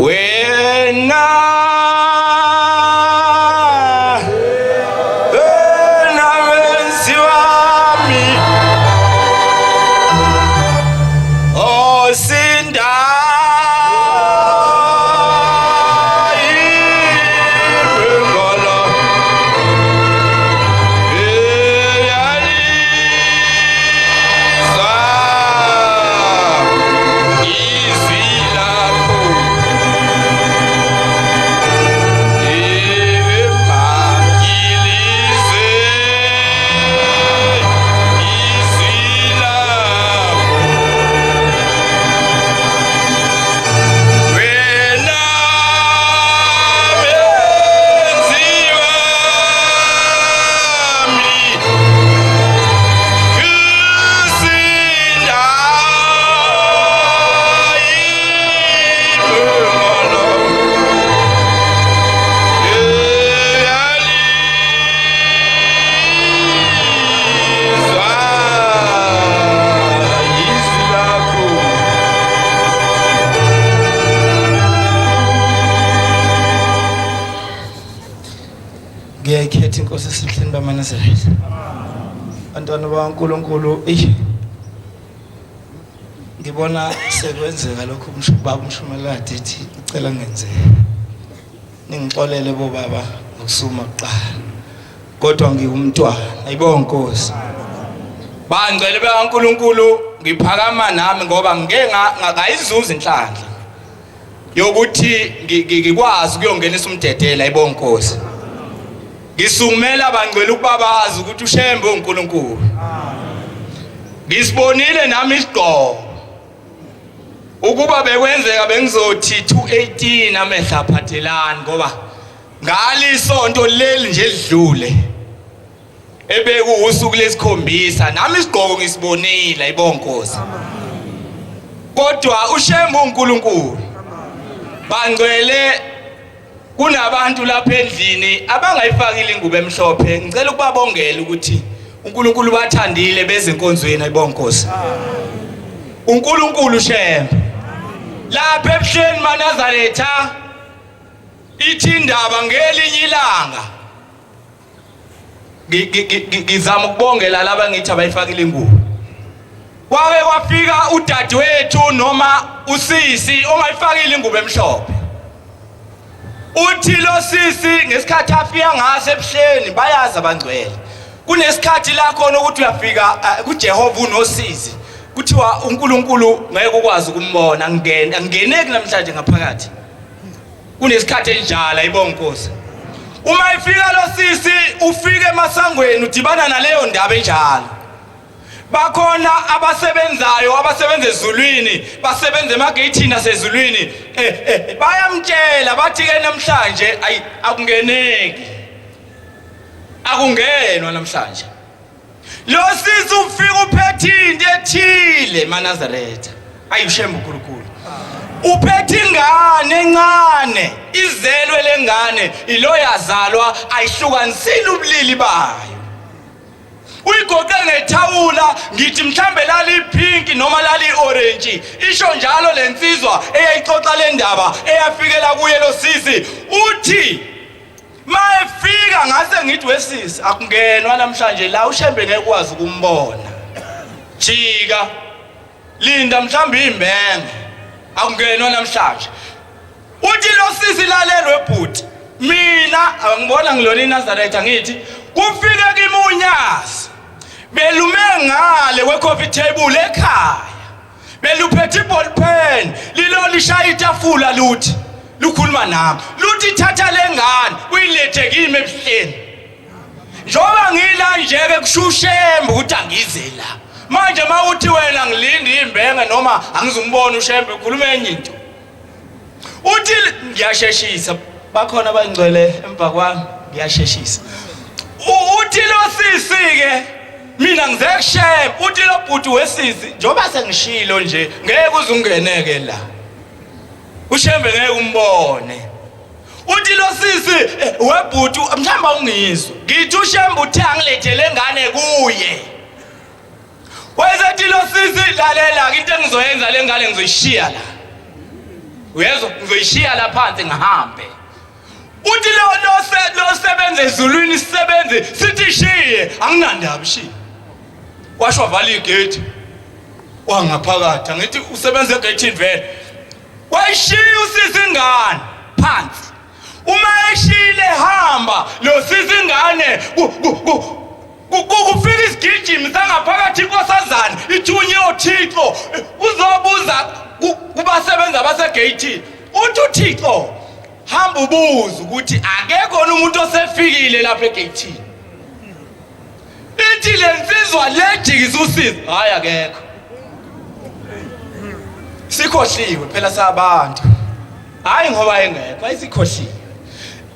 wena wenzi wami osinda ngiyayikhetha inkosi esihleni bamaNazaretha bantwana baNkulunkulu ngibona sekwenzeka lokho baba uMshumelade ethi ucela ngenzeke ningixolele bo baba ngokusuma kuqala kodwa ngiyumntwana ayibona Nkosi bangcwele bakaNkulunkulu ngiphakama nami ngoba ngeke ngayizuza inhlanhla yokuthi ngikwazi ukuyongenisa umdedela ayibona Nkosi ngisungumela bangcwele ukuba bazi ukuthi uShembe uNkulunkulu ngisibonile nami isigqoko ukuba bekwenzeka bengizothi 218 amehla aphathelana ngoba ngalisonto leli nje lidlule ebekuusuku lesikhombisa nami isigqoko ngisibonile ayibona Nkosi kodwa uShembe uNkulunkulu bangcwele kunabantu lapha endlini abangayifakile ingubo emhlophe ngicela ukubabongela ukuthi uNkulunkulu bathandile bezinkonzweni ayibona Nkosi uNkulunkulu Shembe lapha ebuhleni maNazaretha ithi indaba ngelinye ilanga ngizama ukubongela laba ngithi abayifakile ingubo kwake kwafika udadewethu noma usisi ongayifakile ingubo emhlophe uthi lo sisi ngesikhathi afika ngase ebuhleni bayazi abangcwele kunesikhathi la khona ukuthi uyafika kuJehova unosizi kuthiwa uNkulunkulu ngeke ukwazi ukumbona angeneki namhlanje ngaphakathi kunesikhathi enjalo ayibona Nkosi uma ifika lo sisi ufike emasangweni udibana naleyo ndaba enjalo bakhona abasebenzayo abasebenza ezulwini basebenza emageyithini asezulwini bayamtshela bathi ke namhlanje akungeneki akungenwa namhlanje lo sisi ufika uphethe into ethile maNazaretha ayuShembe uNkulunkulu uphethe ingane encane izelwe lengane ilo yazalwa ayihlukanisile ubulili bayo uyigoqe ngethawula ngithi mhlambe lali ipink noma lali orange isho njalo lensizwa eyayixoxa le ndaba eyafikela kuye lo sisi uthi mayefika ngase ngithi wesisi akungenwa namhlanje la uShembe ngeke ukwazi ukumbona jika linda mhlambe imbenge akungenwa namhlanje uthi lo sisi lalelwe bhuti mina angibona ngilona iNazaretha ngithi kufike kimunyazi belume ngale kwecoffee table ekhaya beluphethe iball pen lilo lishaya itafula luthi lukhuluma nami luthi thatha lengane uyilethe kimi ebuhleni njoba ngila njeke kushuShembe ukuthi angize la manje mawuthi wena ngilindi imbenge noma angizumbona uShembe ukhuluma enye into uthi ngiyasheshisa bakhona abangcwele emva kwami ngiyasheshisa uthi lo sisi ke mina ngizekushem uthi lo bhuti wesisi njoba sengishilo nje ngeke uzungeneke la uShembe ngeke umbone uthi lo sisi webhuti mhlamba ungizwe ngithi uShembe uthi angilethele ngane kuye wezethi lo sisi lalela into engizoyenza lengane ngizoyishiya la uyezwa ngizoyishiya la phansi ngihambe uthi lo sebenze ezulwini sisebenze sithi shiye anginandaba shiye washo wavala igate wangaphakathi ngithi usebenze egate vele wayishiya usisi ingane phansi uma eshile hamba lo sisi ingane kufika isigijimi sangaphakathi inkosazana ithunye uThixo uzobuza kubasebenza basegate uthi uThixo hamba ubuza ukuthi akekho umuntu osefikile lapha egate ithi lensizwa lejikisa usizi hayi akekho sikhohliwe phela sabantu hayi ngoba engekho ayisikhohliwe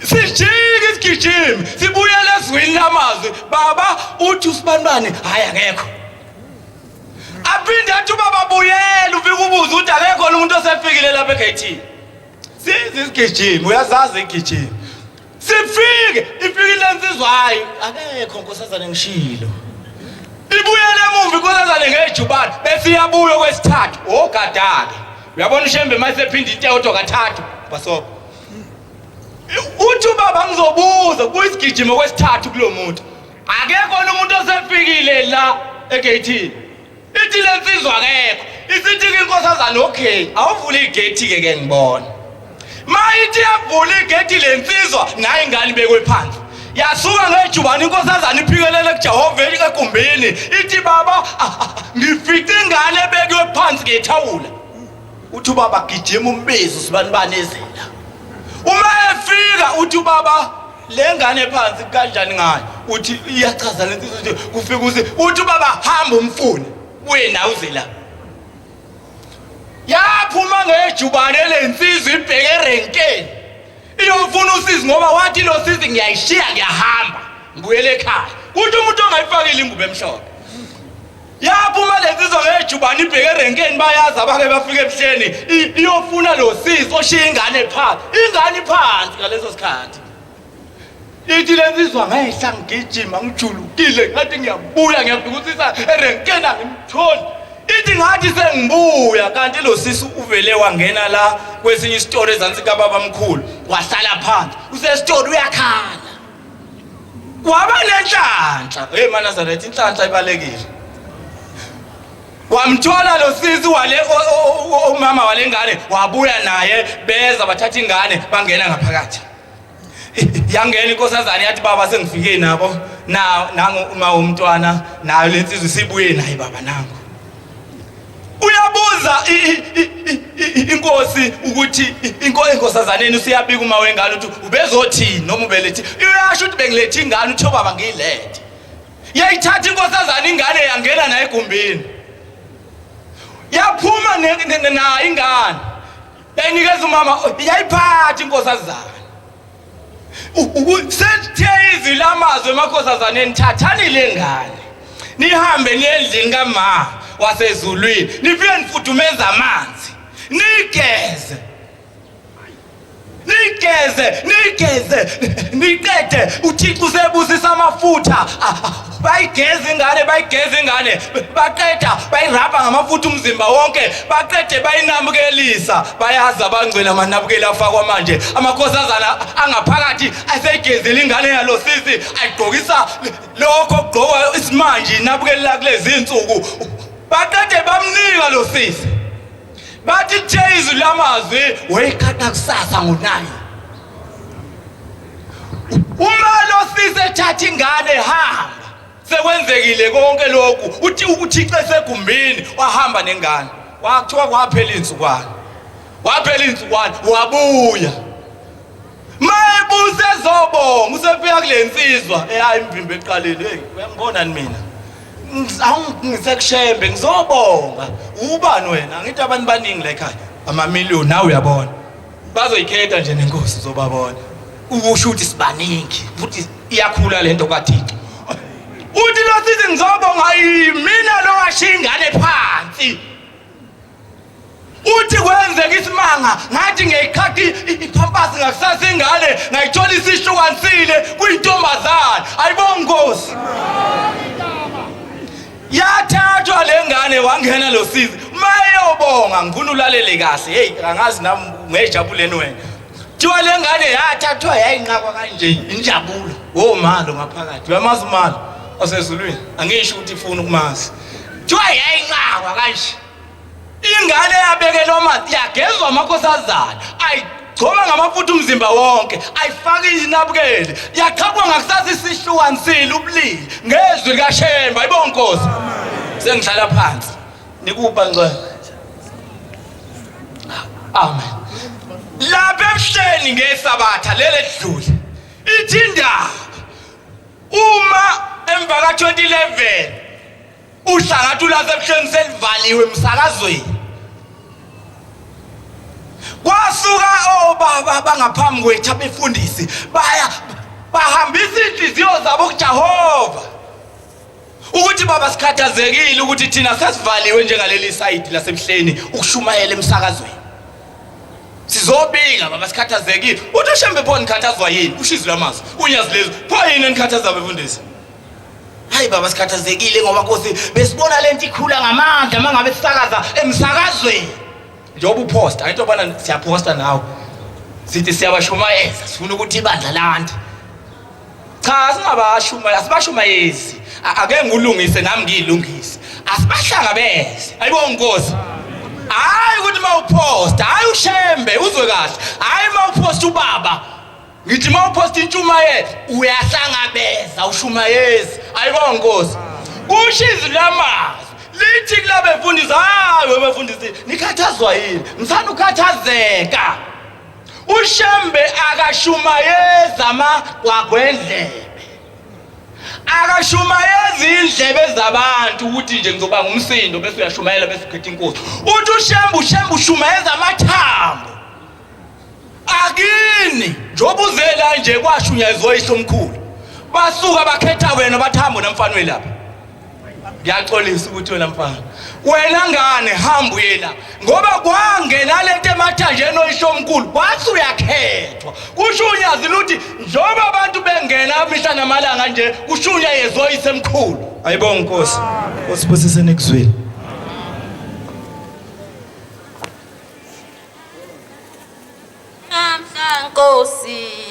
sijike isigijimi sibuyele ezwini lamazwi baba uthi usibanibani hayi akekho aphinde athi baba buyela ufike ubuza ukuthi akekho umuntu osefikile lapha egate sizi isigijimi uyazazi igijimi sifike ifikile insizwa hayi akekho nkosazana ngishilo ibuyele emuva inkosazana ngejubane bese iyabuya kwesithathu ogadake uyabona ushembe mayisephinde into kathathu basobo uthi baba ngizobuza kuyisigijimo kwesithathu kulo muntu akekho umuntu osefikile la egate ithi lensizwa akekho isithi inkosazana okay awuvula igate ke ngibona mayithi yavula igate lensizwa naye ingane ibekwe phansi yasuka ngejubane inkosazana iphikelele kuJehova egumbini ithi baba ngifice ingane ebekwe phansi ngethawula uthi baba gijima umbizo sibanibani ezela uma efika uthi baba le ngane phansi kanjani ngayo uthi iyachaza lensizwa ukuthi kufika uthi baba hamba umfune wena uzela yaphuma ngejubane lensizwa ibheke erenkeni iyofuna usizi ngoba wathi lo sizi ngiyayishiya ngiyahamba ngibuyele ekhaya kuthi umuntu ongayifakile ingubo emhlophe yaphuma lensizwa ngejubane ibheke erenkeni bayazi abake bafika ebuhleni iyofuna lo sizi oshiya ingane phansi ngaleso sikhathi ithi lensizwa ngayihla ngigijima ngijulukile ngathi ngiyabuya ngiyafikisisa erenkeni angimtholi ithi ngathi sengibuya kanti lo sisi uvele wangena la kwesinye isitoro ezansi kababa mkhulu wahlala phansi usesitoro uyakhala waba nenhlanhla Manazaretha inhlanhla ibalekile wamthola lo sisi wale umama walengane wabuya naye beza bathatha ingane bangena ngaphakathi yangena inkosazana yathi baba sengifike nabo nangu uma umntwana nayo lensizwe sibuye naye baba nangu uyabuza inkosi ukuthi inkosazaneni usiyabika uma wengane ukuthi ubezothini noma ubelethi uyasho ukuthi bengilethe ingane uthi baba ngiyilethe yayithatha inkosazana ingane yangena naye egumbini yaphuma na ingane yayinikeza umama yayiphatha inkosazana sethe izwi lamazwi emakhosazaneni thathani le ngane nihambe niyendlini kama wasezulwini nifike nifudumeza amanzi nigeze niqede uThixo usebusisa amafutha bayigeza ingane baqeda bayirabha ngamafutha umzimba wonke baqede bayinamukelisa bayazi abangcwele amanabukela afakwa manje amakhosazana angaphakathi asegezela ingane yalo sisi ayigqokisa lokho ogqokwa isimanje inabukelela kulezi insuku baqede bamnika lo sisi bathi Jesu lamazwi wayikhatha kusasa ngonayo uma lo sisi ethatha ingane hamba sekwenzekile konke lokhu uthi uThixo esegumbini wahamba nengane wakuthiwa kwaphela insukwana wabuya mayebuze zobonga usefika kulensizwa eyayi imvimbo eqaleni uyangibona mina ngisekushembe ngizobonga ubani wena ngithi abantu baningi la ekhaya amamiliyoni nawe uyabona bazoyikhetha nje nenkosi zobabona ukusho ukuthi sibaningi futhi iyakhula lento kaThixo uthi lo sithi ngizobonga mina lo washiya ingane phansi uthi kwenzeka isimanga ngathi ngiyikhathi iphampasi ngakusasa ingane ngayithola isihlukanisile kuyintombazana ayibonga Nkosi yathathwa lengane wangena lo sizi mayobonga ngifuna ulalele kahle hey angazi nami ngejabuleni wena thiwa lengane yathathwa yayinqakwa kanje injabulo omalo ngaphakathi uyamazi umalo osezulwini angisho ukuthi ifuna ukumazi thiwa yayinqakwa kanje ingane yabekelwa amanzi yagezwa amakhosazana ayigcoba ngamafutha umzimba wonke ayifaka izinabukeli yaqhaqwa ngakusasa isihlukanisile ubulili ngezwi likaShemba ayibonga Nkosi sengihlala phansi nikuba ngcwele amen lapha ebuhleni ngesabatha lele lidlule ithi indaba uma emva ka2011 uhlangathu lasebuhleni selivaliwe emsakazweni kwasuka obaba bangaphambi kwethu abefundisi bahambisa inhliziyo zabo kuJehova ukuthi baba sikhathazekile ukuthi thina sasivaliwe njengaleli side lasebuhleni ukushumayela emsakazweni sizobika baba sikhathazekile uthi uShembe pho nikhathazwa yini ushizwe lamazwi unyazi lezo pho yini enikhathaza befundisi hayi baba sikhathazekile ngoba Nkosi besibona lento ikhula ngamandla mangabe sisakaza emsakazweni njengoba uposta ayinto bana siyaposta nawe sithi siyabashumayeza sifuna ukuthi ibandla lande cha singabashumayeza asibashumayezi ake ngulungise nami ngilungise asibahlangabeze ayibonga Nkosi hayi ukuthi mawuposta hayi uShembe uzwe kahle hayi mawuposta ubaba ngithi mawuposta intshumayelo uyahlangabeza ushumayezi ayibonga Nkosi kushizi lamazwi lithi kulabe befundisi hayi befundisi nikhathazwa yini mthanda ukhathazeka uShembe akashumayeza amagwagwendlebe akashumayeza indlebe zabantu ukuthi nje ngizoba ngumsindo bese uyashumayela bese ukhetha inkosi uthi uShembe ushumayeza amathambo akini njoba uzela nje kwashunyayezwa ihlomkhulu basuka bakhetha wena bathambo namfana welapha ngiyaxolisa ukuthi wena mfana wena ngane hamba uyela ngoba kwangena lento emathanjeni oyishomkhulu kwathi uyakhethwa kushunyazile ukuthi njoba abantu bengena mihla namalanga nje kushunyayezwa isemkhulu ayibonga Nkosi osibusise nekuzwini namhla Nkosi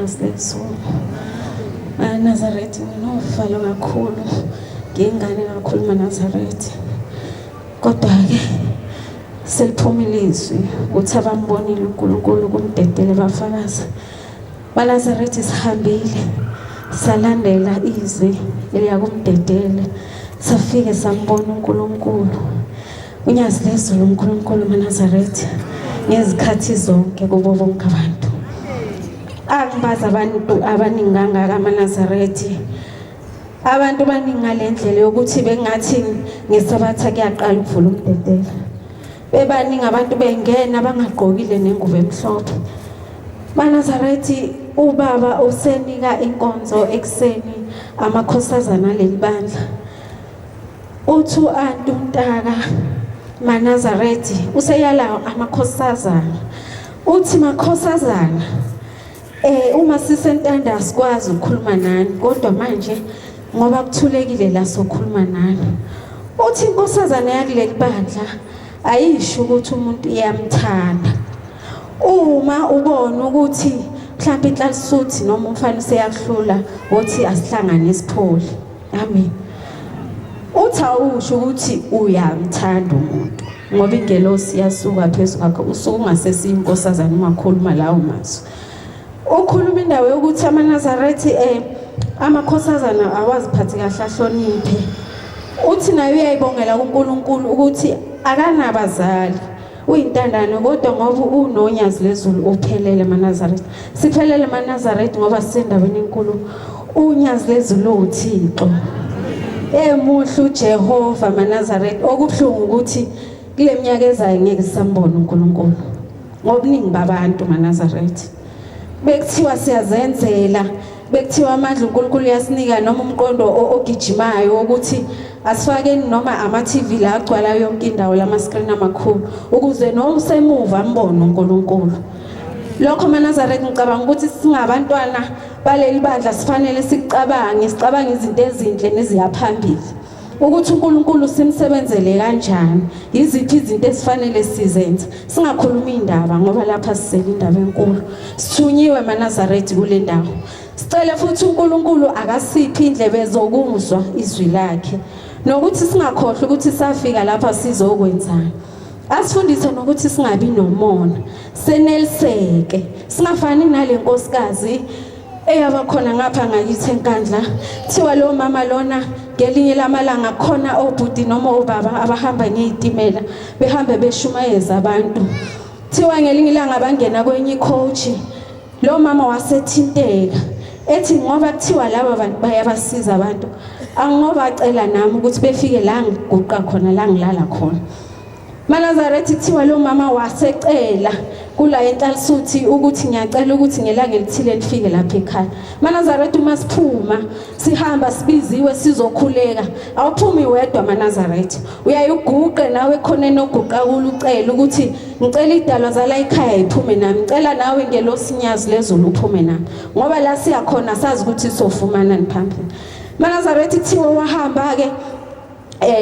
Nasileso Nazareth nginovalo kakhulu ngingane kakhulu maNazareth kodwa ke seliphumilizwi ukuthi abambonile uNkulunkulu kumdedele bafakazi baNazareth sihambile salandela izwi eliyakumdedele safike sambona uNkulunkulu unyazi lezulu uNkulunkulu maNazareth ngezikhathi zonke kubo bonke abantu angibaza abantu abaningi kangaka maNazareth abantu baningi ngalendlela yokuthi bengathi ngesabatha kuyaqala ukuvula umdedela bebaningi abantu bengena bangaqokile nengubo emhlophe maNazareth ubaba usenika inkonzo ekseni amakhosazana lelibandla uthu antuntaka maNazareth useyala amakhosazana uthi makhosazana uma sisentanda sikwazi ukukhuluma nani kodwa manje ngoba kuthulekile la sokhuluma nani uthi inkosazana yakuleli bandla ayisho ukuthi umuntu iyamthanda uma ubona ukuthi mhlawumbe inhlansuthi noma umfana seyakuhlula uthi asihlangane isipholi amen uthi awusho ukuthi uyamthanda umuntu ngoba ingelosi yasuka phezulu kwakho usuku ungasesiyinkosazana ungakhuluma lawo mazwi ukhuluma indawo yokuthi amaNazareth amakhosazana awaziphathi kahle ahloniphe uthi naye uyayibongela kuNkulunkulu ukuthi akanabazali uyintandane kodwa ngoba unonyazi lezulu uphelele maNazareth siphelele maNazareth ngoba sisendaweni enkulu unyazi lezulu uThixo emuhle uJehova maNazareth okubhlungu ukuthi kule minyaka ezayo ngeke sambone uNkulunkulu ngobuningi babantu maNazareth bekuthiwa siyazenzela bekuthiwa amandla uNkulunkulu yasinika noma umqondo ogijimayo ukuthi asifakeni noma ama-TV la agcwala yonke indawo lama-screen amakhulu ukuze noma usemuva ambone uNkulunkulu lokho maNazareth ngicabanga ukuthi singabantwana baleli bandla sifanele sicabange izinto ezinhle neziyaphambili ukuthi uNkulunkulu simsebenzele kanjani iziphi izinto esifanele sizenze singakhuluma indaba ngoba lapha sisele indaba enkulu sithunyiwe maNazareth kule ndawo sicela futhi uNkulunkulu akasiphi indlebe zokuzwa izwi lakhe nokuthi singakhohlwa ukuthi safika lapha sizokwenzana asifundise nokuthi singabi nomona seneliseke singafani nale nkosikazi eyabakhona ngapha ngakithi enkandla thiwa lo mama lona ngelinye lamalanga khona obhuti noma obaba abahamba ngezitimela behambe beshumayeza abantu thiwa ngelinye ilanga bangena kwenye coach lo mama wasethinteka ethi ngoba kuthiwa laba bantu bayabasiza abantu angoba acela nami ukuthi befike la ngiguqa khona la ngilala khona maNazareth kuthiwa lo mama wasecela kula enhlansuthi ukuthi ngiyacela ukuthi ngelanga elithile lifike lapha ekhaya maNazareth uma siphuma sihamba sibiziwe sizokhuleka awuphumi wedwa maNazareth uyayuguqe nawe khona enoguqa kulo ucela ukuthi ngicela idalwa zala ekhaya iphume nami ngicela nawe ngelosinyazi lezulu uphume nami ngoba la siyakhona sazi ukuthi sofumana niphambili maNazareth kuthiwa wahamba ke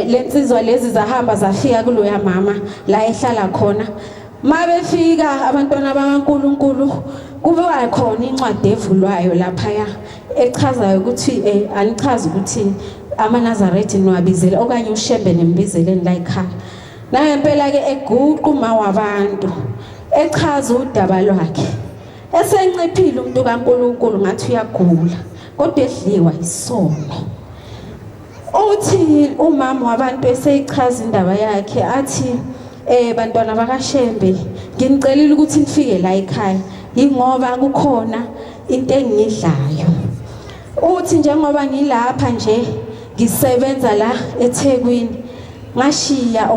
lensizwa lezi zahamba zafika kuloya mama la ehlala khona mabefika abantwana bakaNkulunkulu kube wakhona incwadi evulwayo lapha echazayo ukuthi anichaza ukuthi amaNazareth niwabizela okanye uShembe nembizeleni la ekhaya naye impela ke eguqa uma wabantu echaza udaba lwakhe esenciphile umuntu kaNkulunkulu ngathi uyagula kodwa edliwa isono uthi umama wabantu eseyichaza indaba yakhe athi bantwana bakaShembe nginicelile ukuthi nifike la ekhaya ingoba kukhona into engidlayo uthi njengoba ngilapha nje ngisebenza la eThekwini ngashiya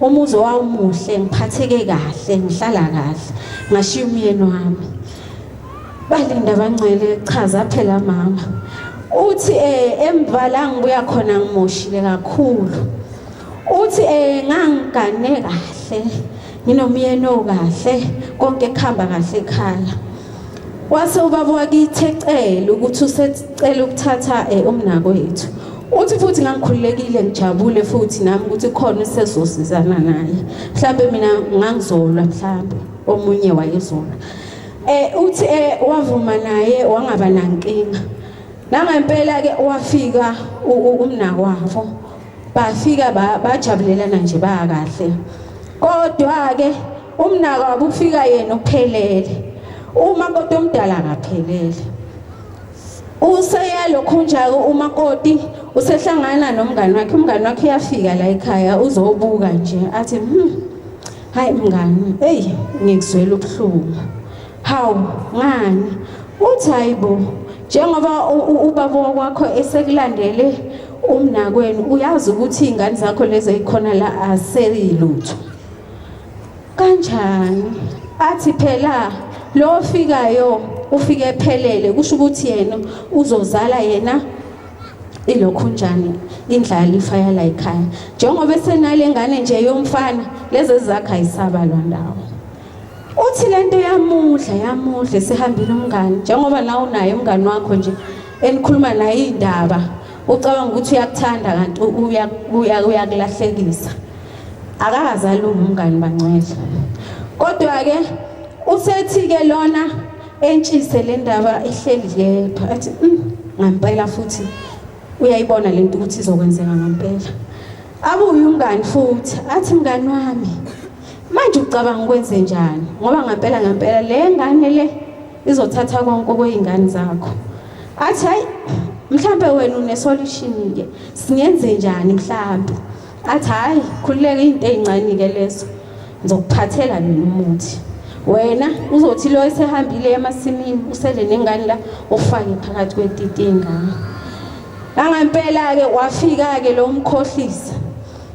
umuzi wawumuhle ngiphatheke kahle ngihlala kahle ngashiya umyeni wami balinda bangcwele chaza phela mama uthi emva la ngibuya khona ngimoshile kakhulu uthi ngangigane kahle nginomyeni okahle konke kuhamba kahle ekhaya wase ubaba wakithi ecela ukuthi usecela ukuthatha umnako wethu uthi futhi ngangikhululekile ngijabule futhi nami ukuthi khona usezosizana naye mhlambe mina ngangizolwa mhlambe omunye wayezola uthi wavuma naye wangaba nankinga. Nangempela ke wafika umnakwavo. Bafika bajabulelana nje bakahle. Kodwa ke umnakwabo ufika yena uphelele. Umakoti omdala akaphelele. Useya lokho njalo umakoti usehlangana nomngani wakhe. Umngani wakhe uyafika la ekhaya uzobuka nje athi hayi mngani, hey ngikuzwela ubuhlungu. Hawu ngani? Uthi hayibo, njengoba ubaba wakho esekulandele umnakwenu, uyazi ukuthi izingane zakho lezi ezikhona la aselilutho. Kanjani? Athi phela lo ofikayo ufike ephelele, kusho ukuthi yena uzozala yena ilokhu njani indlalifa yala ekhaya. Njengoba esenale ngane nje yomfana, lezi zakhe ayisabalwa ndawo. Uthi lento yamudla sihambile umngani, njengoba la unaye umngani wakho nje enikhuluma naye indaba, ucabanga ukuthi uyakuthanda kanti uyakulahlekisa. Akazali umngani bancela. Kodwa ke usethi ke lona entshise le ndaba ehleli yedwa athi ngampela futhi uyayibona lento ukuthi izokwenzeka ngampela. Abuye umngani futhi athi mngani wami, manje ucabanga ukwenze njani? Ngoba ngampela le ngane le izothatha konke kwezingane zakho. Athi hayi mhlambe wena unesolution ke, singenze njani mhlambe? Athi hayi khululeke into ezincane ke lezo, ngizokuphathela mina umuthi. Wena uzothi lo esehambile emasimini usele nengane la ufake phakathi kwetiti yengane. Ngampela ke wafika ke lo mkhohlisi,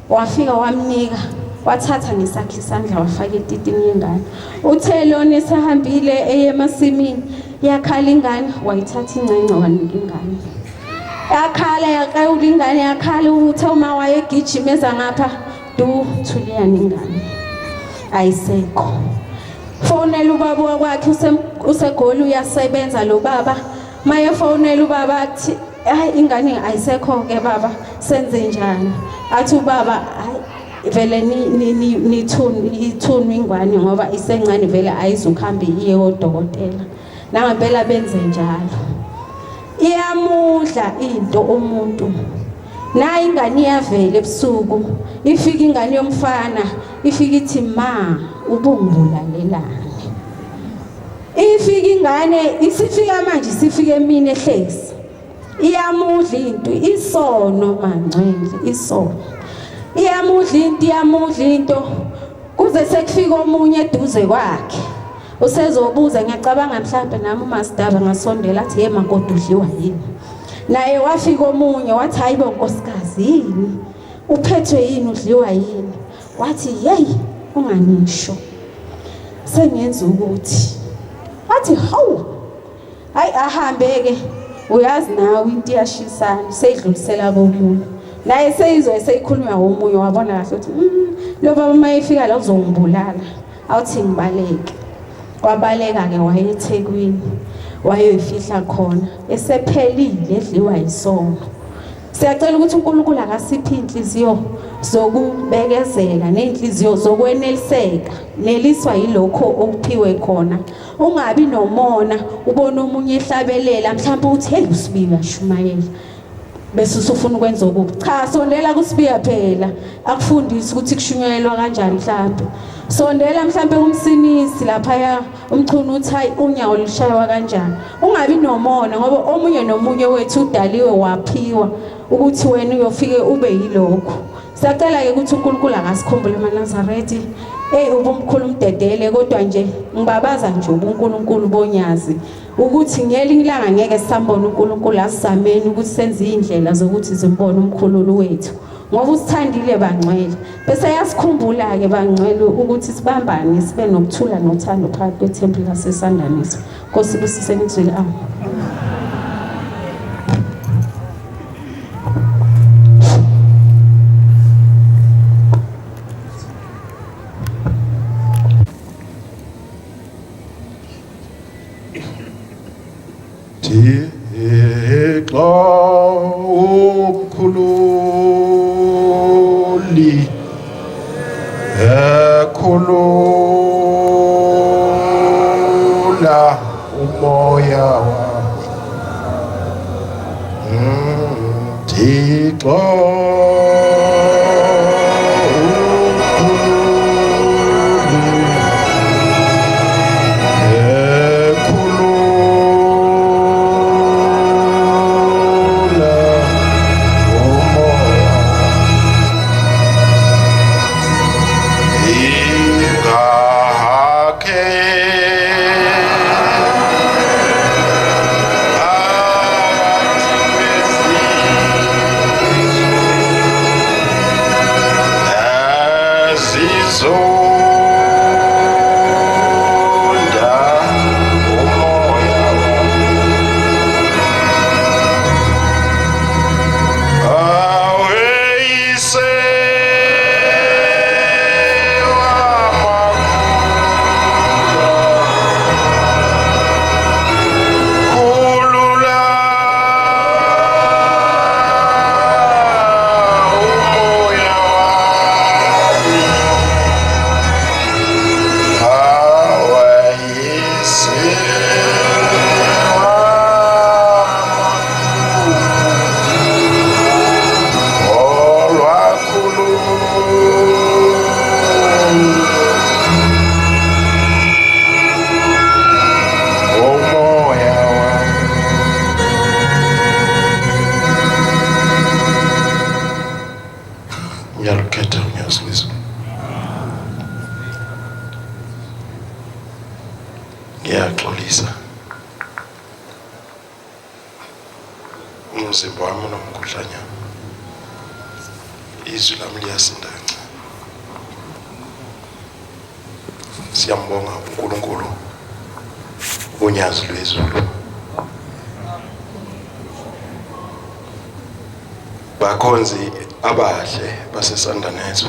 wafika wamnika, wathatha nesakhe isandla wafaka etitini yengane. Uthe lona esehambile emasimini yakhala ingane, wayithatha ingcenye wanika ingane. Yakhala ingane yakhala ukuthi uma wayegijimeza ngapha thuliyana ingane ayisekho. Fonela ubaba wakwakhe usegoli uyasebenza lo baba. Maye fonela ubaba athi hayi ingane ayisekho ke baba, senze njani? Athi ubaba hayi vele ithunwe ingwane ngoba isencane vele ayizukuhamba iye kodokotela. Nangempela benze njalo. Iyamudla into umuntu. Na ingane iyavela ebusuku, ifika ingane yomfana, ifika ithi ma ubungibulalelani. Ifika ingane isifika manje sifika emini ehlezi. Iyamudla into, isono mangcwele, isono. Iyamudla into kuze sekufika omunye eduze kwakhe. Usezobuza, ngiyacabanga mhlawumbe nami uMasidaba ngasondela athi yema kodwa udliwa yini. Naye wafika omunye wathi hayibo nkosikazi yini? Uphethwe yini, udliwa yini? Wathi hey unganisho, sengenza ukuthi. Athi hawu hayi ahambe ke, uyazi nawe into iyashisana seyidlulisela komunye. Naye seyizwe seyikhulunywa omunye wabona kahle ukuthi lo baba mayefika la uzongibulala. Awuthi ngibaleke. Wabaleka ke waye eThekwini, wayoyifihla khona esephelile edliwa isono. Siyacela ukuthi uNkulunkulu akasiphe inhliziyo zokubekezela nenhliziyo zokweneliseka, neliswa yilokho okuphiwe khona. Ungabi nomona ubona umunye ehlabelela mhlawumbe uthi hey usibiya uyashumayela bese usufuna ukwenza okubi. Cha, sondela kusibiya phela akufundisi ukuthi kushunyayelwa kanjani. Mhlawumbe sondela mhlawumbe kumsinisi lapha umchunu uthi hayi unyawo lushaywa kanjani. Ungabi nomona ngoba omunye nomunye wethu udaliwe waphiwa ukuthi wena uyofike ube yilokho. Siyacela ke ukuthi uNkulunkulu akasikhumbule eNazaretha. Ubumkhulu umdedele kodwa nje ngibabaza nje ubuNkulunkulu bonyazi ukuthi ngelinye ilanga ngeke sisambone uNkulunkulu, asizameni ukuthi senze indlela zokuthi zimbone umkhululi wethu ngoba usithandile bangcwele. Bese yasikhumbula ke bangcwele ukuthi sibambane sibe nokuthula nothando phakathi kwethempeli laseSandaniso. Nkosi busise ngizwile amen. Thixo umkhululi ekhulula Thixo ngiyalukhetha ngiyazizwa ngiyaxolisa umzimba wami unomkhuhlanyana izwi lami liyasindanca siyambonga uNkulunkulu unyazi lwezulu bakhonzi abahle baseSandanezo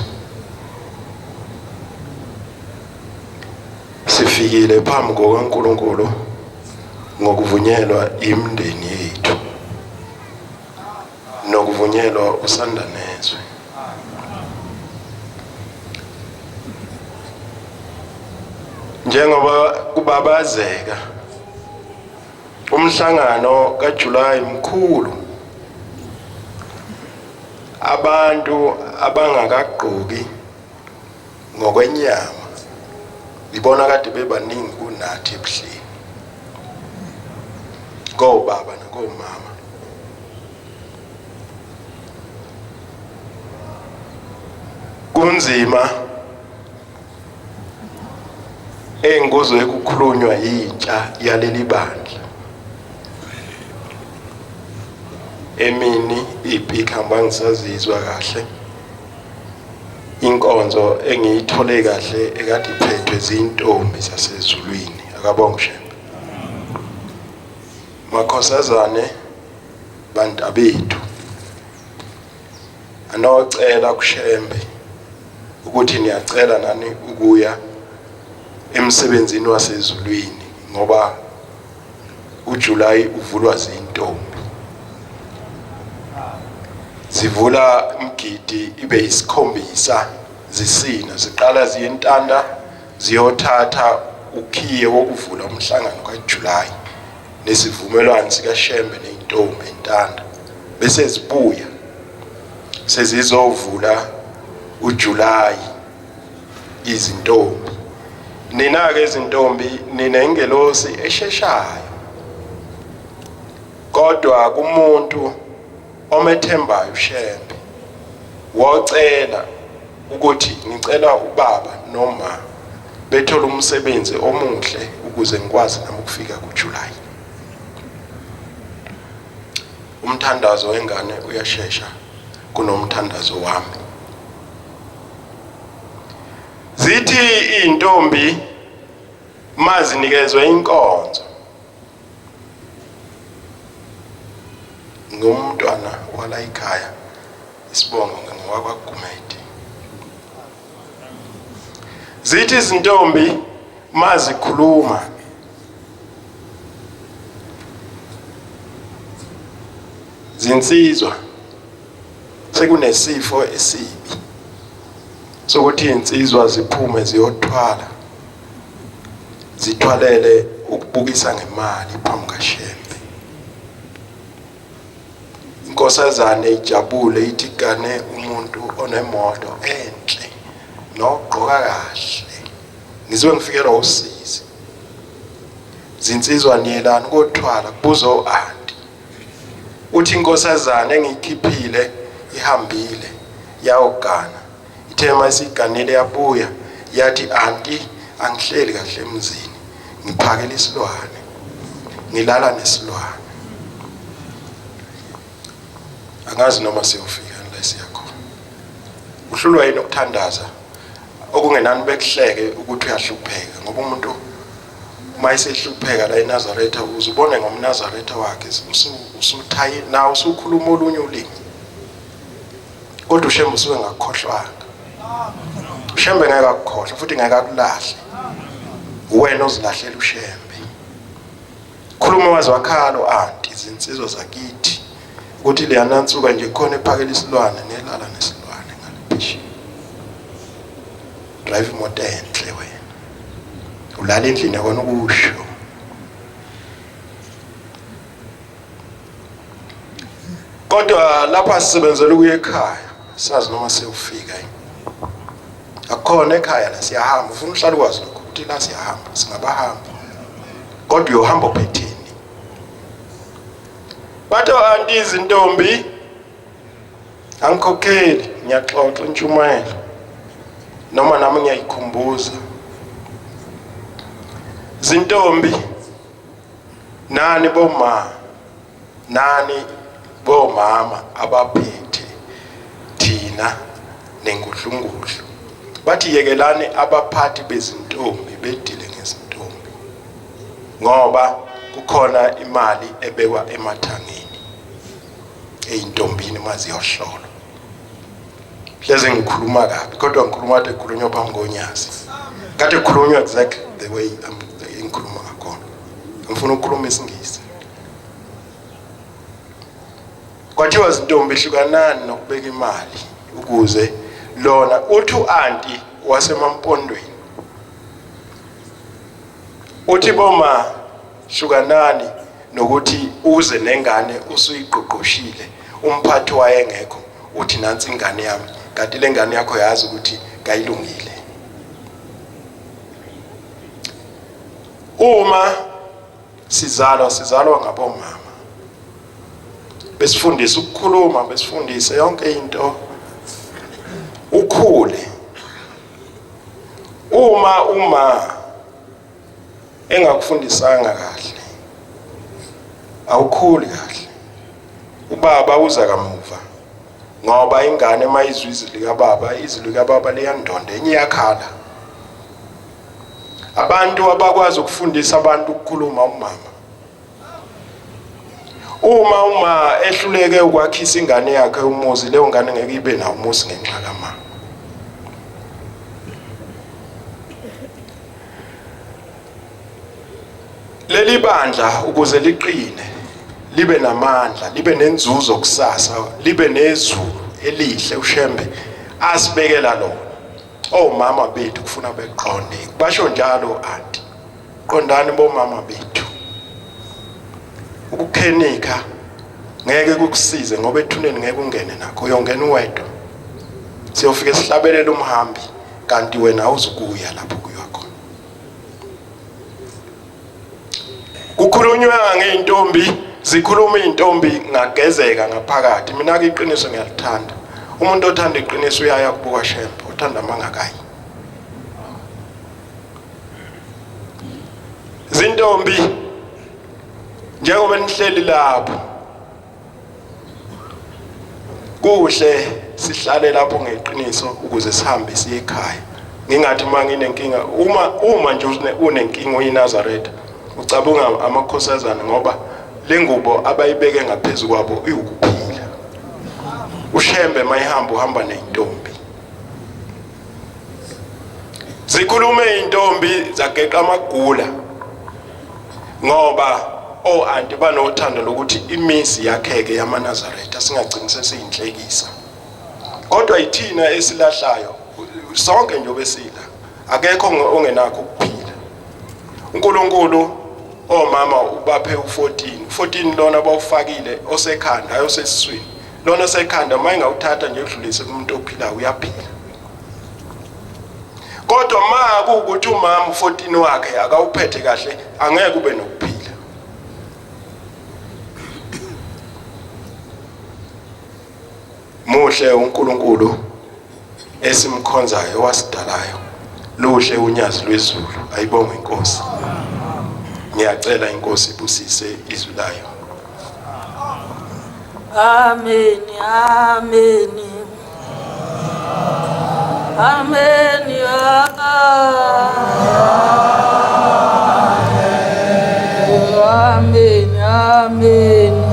sifikile phambi kukaNkulunkulu ngokuvunyelwa imindeni yethu nokuvunyelwa uSandanezo njengoba kubabazeka umhlangano kaJulayi mkhulu abantu abangakagqoki ngokwenyama libona kade bebaningi kunathi ebuhleni kobaba nakomama kunzima engikuzwe kukhulunywa yintsha yaleli bandla emini iphikamba ngisazizwa kahle inkonzo engiyithole kahle ekade iphethwe izintombi zasezulwini akabonga Shembe makhosazane bantabethu anocela kuShembe ukuthi niyacela nani ukuya emsebenzini wasezulwini ngoba uJulayi uvulwa izintombi zivula umgidi ibe isikhombisa zisina ziqala ziyentanda ziyothatha ukhiye wokuvula umhlangano kaJulayi nesivumelwano sikaShembe nezintombi entanda bese zibuya sezizovula uJulayi izintombi nina ke izintombi nina ingelosi esheshayo kodwa kumuntu omethembayo uShembe wocela ukuthi ngicela ubaba noma bethola umsebenzi omuhle ukuze ngikwazi nami ukufika kuJulayi umthandazo wengane uyashesha kunomthandazo wami zithi intombi mazinikezwe inkonzo ngumntwana wala ekhaya isibongo ngowakwaGumede zithi izintombi mazikhuluma zinsizwa sekunesifo esibi sokuthi insizwa ziphume ziyothwala zithwalele ukubukisa ngemali phambi kaShembe. Inkosazane ijabule ithi kane umuntu onemoto enhle nogqoka kahle ngizwe ngifikelwa usizi. Zinsizwa niyelana kothwala kubuzo u-anti. Uthi inkosazane engiyikhiphile ihambile yawugana. Ithe masiganile yabuya yathi anti angihleli kahle emzini. Ngiphakela isilwane. Ngilala nesilwane. Angazi noma siyofika la siyakhona. Uhlulwa yini ukuthandaza okungenani bekuhleke ukuthi uyahlupheka ngoba umuntu mayisehlupheka la eNazaretha uzubone ngomNazaretha wakhe usuthayi nawe usukhuluma olunye ulimi. Kodwa uShembe usuke ngakukhohlwanga. uShembe ngeke akukhohle futhi ngeke akulahle. Uwena ozilahlela uShembe. Khuluma wazi wakhala u-anti izinsizwa zakithi ukuthi le yanansuka nje khona ephakela isilwane nelala nesilwane ngaliphishini. Drive imoto enhle wena. Ulala endlini yakona ukusho. Kodwa lapha sisebenzela ukuya ekhaya. Sazi noma siyofika yini. Akukhona ekhaya la siyahamba. Ufuna uhlala ukwazi lokho ukuthi la siyahamba singabahamba. Kodwa uyohamba uphetheni. Batho anti izintombi angikhokheli ngiyaxoxa intshumayelo noma nami ngiyayikhumbuza. Zintombi nani bomama abaphethe thina nengudlungudlu. Bathi yekelani abaphathi bezintombi bedile ngezintombi. Ngoba kukhona imali ebekwa emathangeni eyintombini maziyohlolwa. Hleze ngikhuluma kabi kodwa ngikhuluma kade khulunywa phambi konyazi. Kade khulunywa exactly the way ngikhuluma ngakhona. Ngifuna ukukhuluma isingisi. Kwathiwa izintombi ehlukanani nokubeka imali ukuze lona uthi u-anti wasemampondweni. Uthi boma hlukanani nokuthi uze nengane usuyiqoqoshile umphathi wayengekho uthi nansi ingane yami kanti le ngane yakho yazi ukuthi kayilungile. Uma sizalwa ngabomama besifundisa ukukhuluma besifundise yonke into ukhule. Uma engakufundisanga kahle awukhuli kahle. Ubaba uza kamuva ngoba ingane mayizwe izwi likababa liyandonda enye yakhala. Abantu abakwazi ukufundisa abantu ukukhuluma umama. Uma ehluleke ukwakhisa ingane yakhe umuzi leyo ngane ngeke ibe nawo umuzi ngenxa kamama. Leli bandla ukuze liqine libe namandla libe nenzuzo kusasa libe nezulu elihle uShembe asibekela lona. Omama bethu kufuna beqonde basho njalo anti qondani bomama bethu. Ukukhenika ngeke kukusize ngoba ethuneni ngeke ungene nakho uyongena uwedwa. Siyofika sihlabelela umhambi kanti wena awuzukuya lapho kuyiwa khona. Kukhulunywa ngeintombi zikhuluma intombi ngagezeka ngaphakathi. Mina ke iqiniso ngiyalithanda. Umuntu othanda iqiniso uyaya kubuka Shembe uthanda mangakayi. Zintombi njengoba nihleli lapho kuhle sihlale lapho ngeqiniso ukuze sihambe siye ekhaya. Ngingathi manginenkinga uma nje unenkinga uyiNazaretha ucabanga amakhosazana ngoba lengubo abayibeke ngaphezulu kwabo uyukuphila. uShembe mayihamba uhamba neintombi. Zikhulume intombi zageqa amagula ngoba anti banothando lokuthi imizi yakheke yamaNazaretha singagcini sesiyinhlekisa. Kodwa ithina esilahlayo sonke nje obesila akekho ongenakho ukuphila. uNkulunkulu omama ubaphe u14 lona bawufakile osekhanda ayosesiswini lona osekhanda mayinga uthatha nje udlulise kumuntu ophilayo uyaphila kodwa ukuthi umama u14 wakhe akawuphethe kahle angeke ube nokuphila muhle uNkulunkulu esimkhonzayo wasidalayo luhle unyazi lwezulu ayibonge inkosi ngiyacela inkosi ibusise izwi layo amen amen amen amen amen amen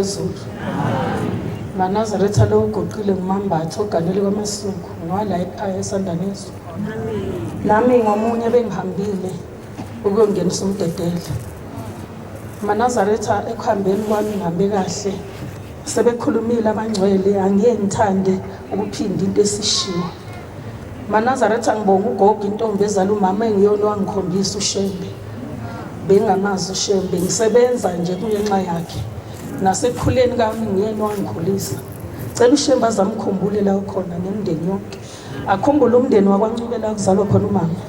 lezulu maNazaretha lo ugoqile ngumambatho oganele kwamasuku ngwala esandanezo nami ngomunye bengihambile ukuyongenisa umdedele maNazaretha ekuhambeni kwami ngihambe kahle sebekhulumile abangcwele angeke ngithande ukuphinda into esishiwo maNazaretha ngibonga ugogo intombi ezala umama engiyona wangikhombisa uShembe bengamazi uShembe ngisebenza nje kungenxa yakhe nasekukhuleni kwami ngiyena wangikhulisa cela uShembe azamkhumbule la khona nemndeni yonke akhumbule umndeni wakwaNcubela kuzalwa khona umama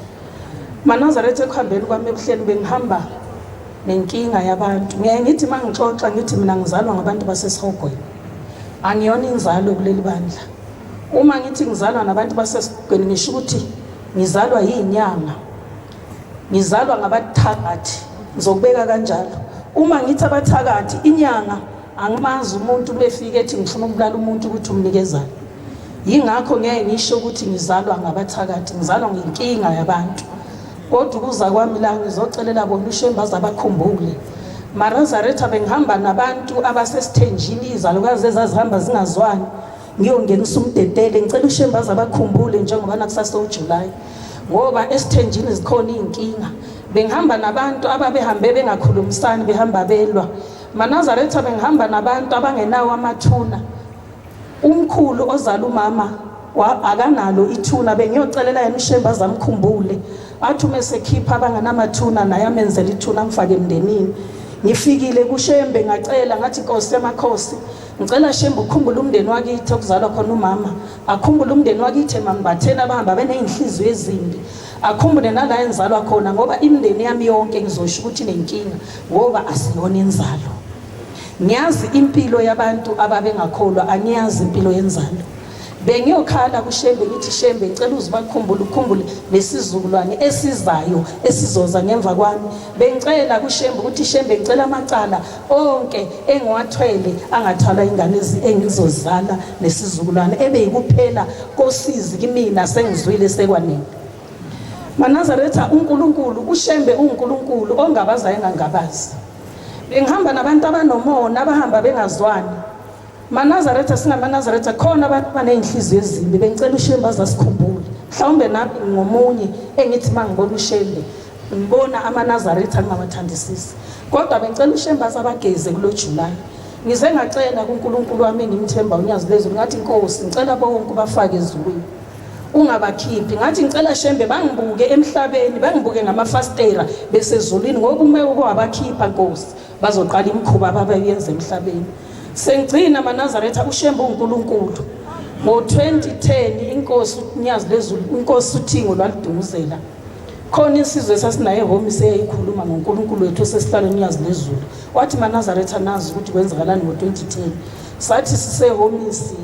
maNazaretha ekuhambeni kwami ebuhleni bengihamba nenkinga yabantu ngithi mangixoxa ngithi mina ngizalwa ngabantu basesihogweni angiyona inzalo kuleli bandla uma ngithi ngizalwa nabantu basesihogweni ngisho ukuthi ngizalwa yinyanga ngizalwa ngabathakathi ngizokubeka kanjalo uma ngithi abathakathi inyanga angimazi umuntu befike ethi ngifuna ukubulala umuntu ukuthi umnikezana yingakho ngeke ngisho ukuthi ngizalwa ngabathakathi ngizalwa ngenkinga yabantu kodwa ukuza kwami la ngizocelela bona uShembe azabakhumbule maNazaretha bengihamba nabantu abasesithenjini izalukazi ezazihamba zingazwani ngiyongenisa umdedele ngicela uShembe azabakhumbule njengoba nakusasa uJuly ngoba esithenjini zikhona inkinga bengihamba nabantu ababehambe bengakhulumisani behamba belwa maNazaretha bengihamba nabantu abangenawo amathuna umkhulu ozala umama akanalo ithuna bengiyocelela yena uShembe azamkhumbule athi mesekhipha abanganamathuna naye amenzela ithuna ngifake emndenini ngifikile kuShembe ngacela ngathi Nkosi yamakhosi ngicela Shembe ukhumbule umndeni wakithi okuzalwa khona umama akhumbule umndeni wakithi emambathena abahamba beneyinhliziyo ezimbi akhumbule nala enzalwa khona ngoba imndeni yami yonke ngizosho ukuthi nenkinga ngoba asiyona inzalo ngiyazi impilo yabantu ababengakholwa angiyazi impilo yenzalo bengiyokhala kuShembe ngithi Shembe ngicela ukhumbule lesizukulwane esizayo esizoza ngemva kwami. Bengicela kuShembe ukuthi Shembe ngicela amacala onke engiwathwele angathwala ingane engizozala nesizukulwane ebeyikuphela kosizi kimina sengizwile sekwanele. Manazaretha uNkulunkulu uShembe uNkulunkulu ongabazayo engangabazi. Bengihamba nabantu abanomona abahamba bengazwani. Manazaretha singamanazaretha khona abantu baneyinhliziyo ezimbi bengicela uShembe azasikhumbule. Mhlawumbe nami ngomunye engithi mangibona uShembe ngibona amanazaretha ngingawathandisisi. Kodwa bengicela uShembe azabageze kulo July. Ngize ngacela kuNkulunkulu wami ngimthemba unyazi lezulu ngathi Nkosi ngicela bonke bafake ezulwini. Ungabakhiphi ngathi ngicela Shembe bangibuke emhlabeni bangibuke ngamafastera besezulwini ngoba ume ukwabakhipha Nkosi bazoqala imikhuba abayenza emhlabeni. Sengigcina manazaretha uShembe uNkulunkulu. Ngo-2010 inkosi unyazi lezulu inkosi uThingo lwalidumuzela. Khona insizwe esasinaye home seyayikhuluma ngoNkulunkulu wethu sesihlala unyazi lezulu. Wathi manazaretha nazi ukuthi kwenzakalani ngo-2010. Sathi sisehomisi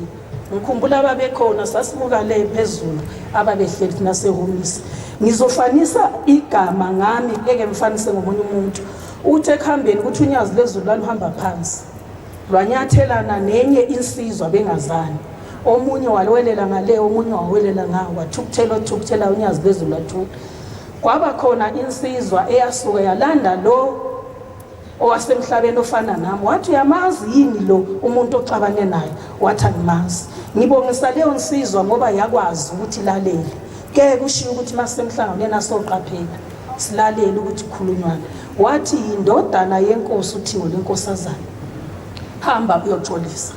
ngikhumbula ababekhona sasibuka le phezulu ababehleli nasehomisi. Ngizofanisa igama ngami ngeke ngifanise ngomunye umuntu. Uthe ekhambeni ukuthi unyazi lezulu lwaluhamba phansi. Lwanyathelana nenye insizwa bengazani. Omunye walwelela ngale omunye wawelela ngawo wathukuthela unyazi lezulu lathuka. Kwaba khona insizwa eyasuka yalanda lo owasemhlabeni ofana nami. Wathi uyamazi yini lo umuntu oxabane naye? Wathi angimazi. Ngibongisa leyo nsizwa ngoba yakwazi ukuthi ilalele. Ke kushiya ukuthi masemhlangano yenasoqaphela silalele ukuthi kukhulunywana. Wathi indodana yenkosi uThingo lenkosazana hamba uyoxolisa.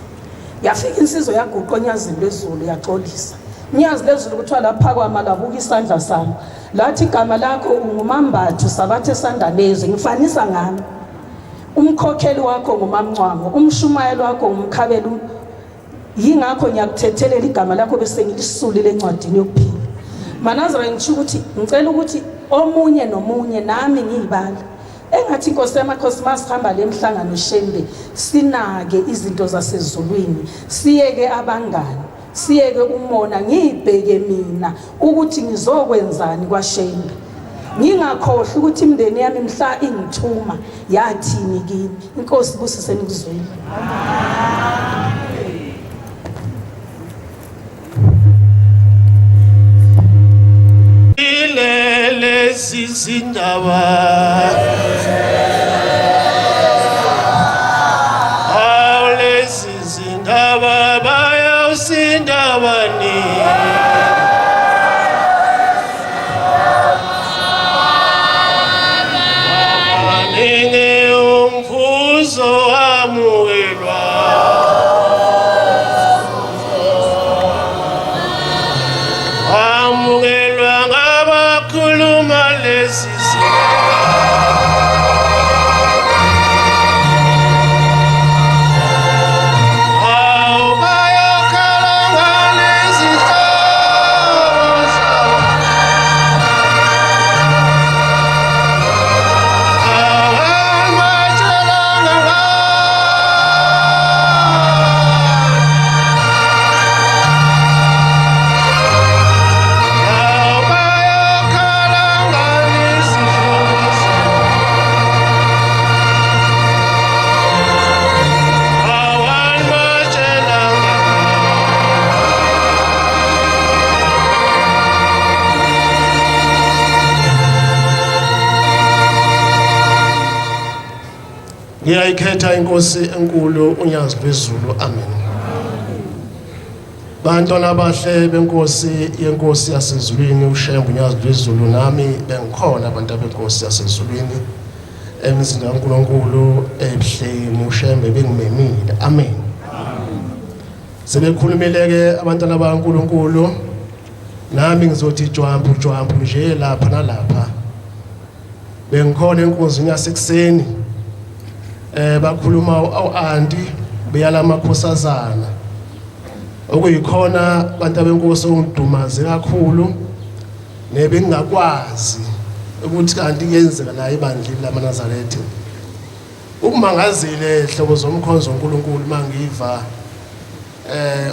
Yafika insizwa yaguqa onyazini lezulu yaxolisa. Nyazi lezulu kuthiwa lapha kwamalabuka isandla sami. Lathi igama lakho ungumambathu sabathe sandaleze ngifanisa ngami. Umkhokheli wakho ngumamncwango, umshumayeli wakho ngumkhabeli. Yingakho ngiyakuthethelela igama lakho bese ngilisule lencwadini yokuphila. Manazara ngisho ukuthi ngicela ukuthi omunye nomunye nami ngiyibala. Engathi inkosi yamakhosi masihamba lemhlangano Shembe sinake izinto zasezulwini. Siyeke abangani, siyeke umona ngibheke mina ukuthi ngizokwenzani kwaShembe. Ngingakhohle ukuthi imndeni yami mhla ingithuma yathini kimi. Inkosi busise nikuzweni. Ilele sizindaba awle sizindaba bayawusindabani abaninge umvuzo wamukelwa ngabakhuluma lesi ngiyayikhetha inkosi enkulu unyazi lwezulu. Amen. Bantwana abahle benkosi yenkosi yasezulwini uShembe unyazi lwezulu nami bengikhona abantu benkosi yasezulwini emizini kaNkulunkulu ebuhleni uShembe bengimemile. Amen. Sebekhulumile ke abantwana bakaNkulunkulu nami ngizothi jwambu nje lapha nalapha. Bengikhona enkonzweni yasekuseni bakhuluma uAnti beyala makhosazana okuyikhona abantu abenkosi ongidumaze kakhulu nebengakwazi ukuthi kanti kuyenzeka la ibandleni lamaNazaretha. Ukumangazile hlobo zomkhonzo uNkulunkulu mangiva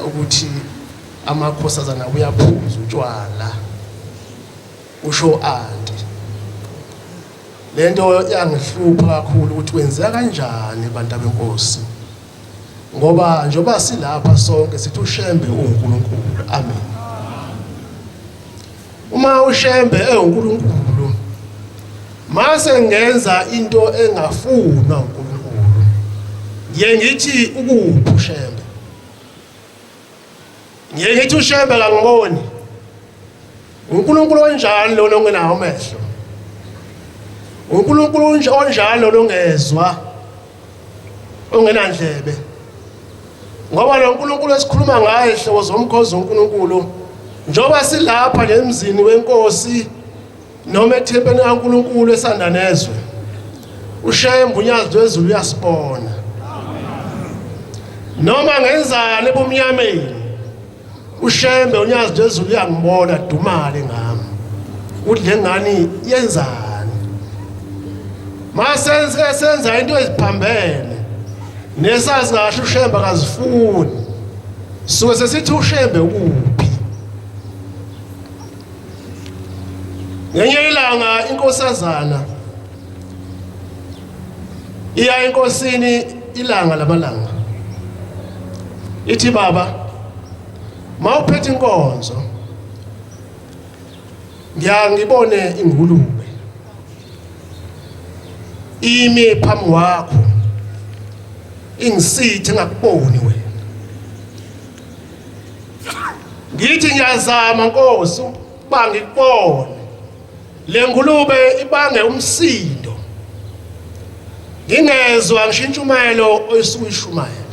ukuthi amakhosazana uyaphuza utshwala usho anti lento yangihlupha kakhulu ukuthi wenzeka kanjani abantu benkosi ngoba njoba silapha sonke sithi uShembe uNkulunkulu amen uma uShembe uNkulunkulu mase ngenza into engafunwa uNkulunkulu ngiye ngithi ukuphi uShembe ngiye ngithi uShembe kangiboni uNkulunkulu onjani lona ongenawo amehlo uNkulunkulu onjani lona ongezwa ongenandlebe ngoba lo uNkulunkulu esikhuluma ngaye ehlobo zomkhozi uNkulunkulu njoba silapha nemzini wenkosi noma ethempeni kaNkulunkulu esandanezwe uShembe unyazi lwezulu uyasibona noma ngenzani ebumnyameni uShembe unyazi lwezulu uyangibona dumale ngami udle ngani yenzani masenze senza into eziphambene nesazi kahle uShembe akazifuni suke sesithi uShembe ukuphi ngenye ilanga inkosazana iya enkosini ilanga lamalanga ithi baba mawuphethe inkonzo ngiyangibone ingulube imi phambi kwakho ingisithe ngakuboni wena ngithi ngiyazama Nkosi ba ngikubone le ngulube ibange umsindo ngingezwe ngishintshumayelo oyisuyishumayela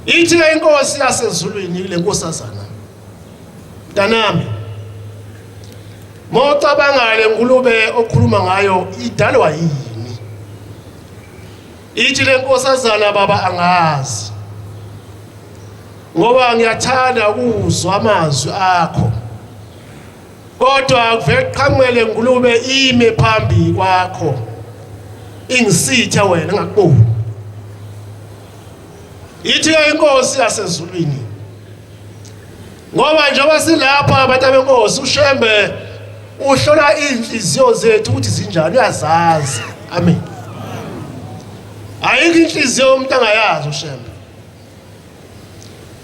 ithi ke inkosi yasezulwini le nkosazana mntanami mocabanga le ngulube okhuluma ngayo idalwa yini ithi le nkosazana baba angazi ngoba ngiyathanda ukuzwa amazwi akho kodwa akuvele qhamele ngulube ime phambi kwakho ingisitha wena ngakuboni ithi inkosi yasezulwini ngoba njengoba silapha abantu benkosi uShembe uhlola inhliziyo zethu ukuthi zinjani uyazazi amen ayikho inhliziyo umuntu angayazi uShembe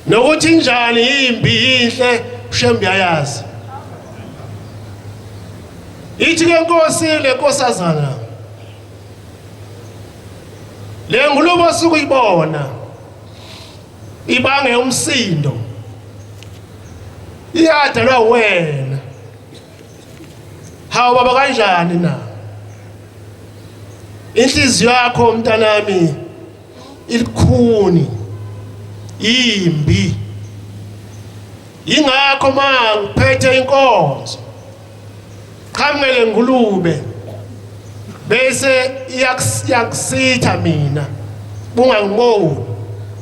nokuthi njani imbi inhle uShembe uyayazi ithi ke inkosi le nkosazana le ngulube osukuyibona ibange umsindo iyadalwa wena hawu baba kanjani na inhliziyo yakho mntanami ilikhuni imbi ingakho mangiphethe inkonzo qhamele ngulube bese iyakusitha mina bungangiboni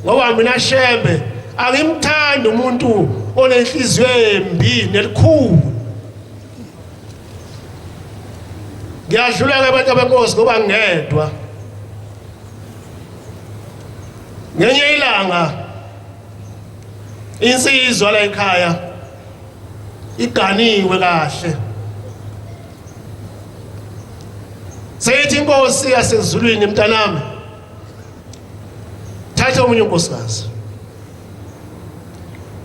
ngoba mina Shembe angimthandi umuntu onenhliziyo embi nelikhulu ngiyadlula ke abantu benkosi ngoba ngedwa ngenye ilanga insizwa la ekhaya iganiwe kahle seyithi inkosi yasezulwini mntanami thatha omunye unkosikazi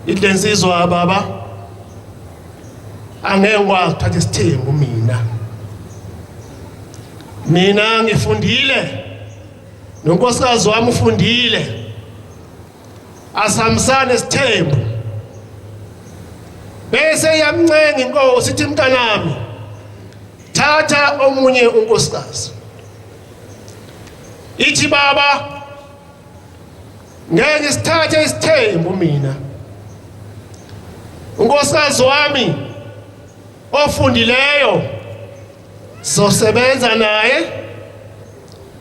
ithi lensizwa baba angeke ngikwazi ukuthatha isithembu mina ngifundile nonkosikazi wami ufundile asihambisane isithembu bese iyamncenga inkosi ithi mntanami thatha omunye unkosikazi ithi baba ngeke sithathe isithembu mina unkosikazi wami ofundileyo sosebenza naye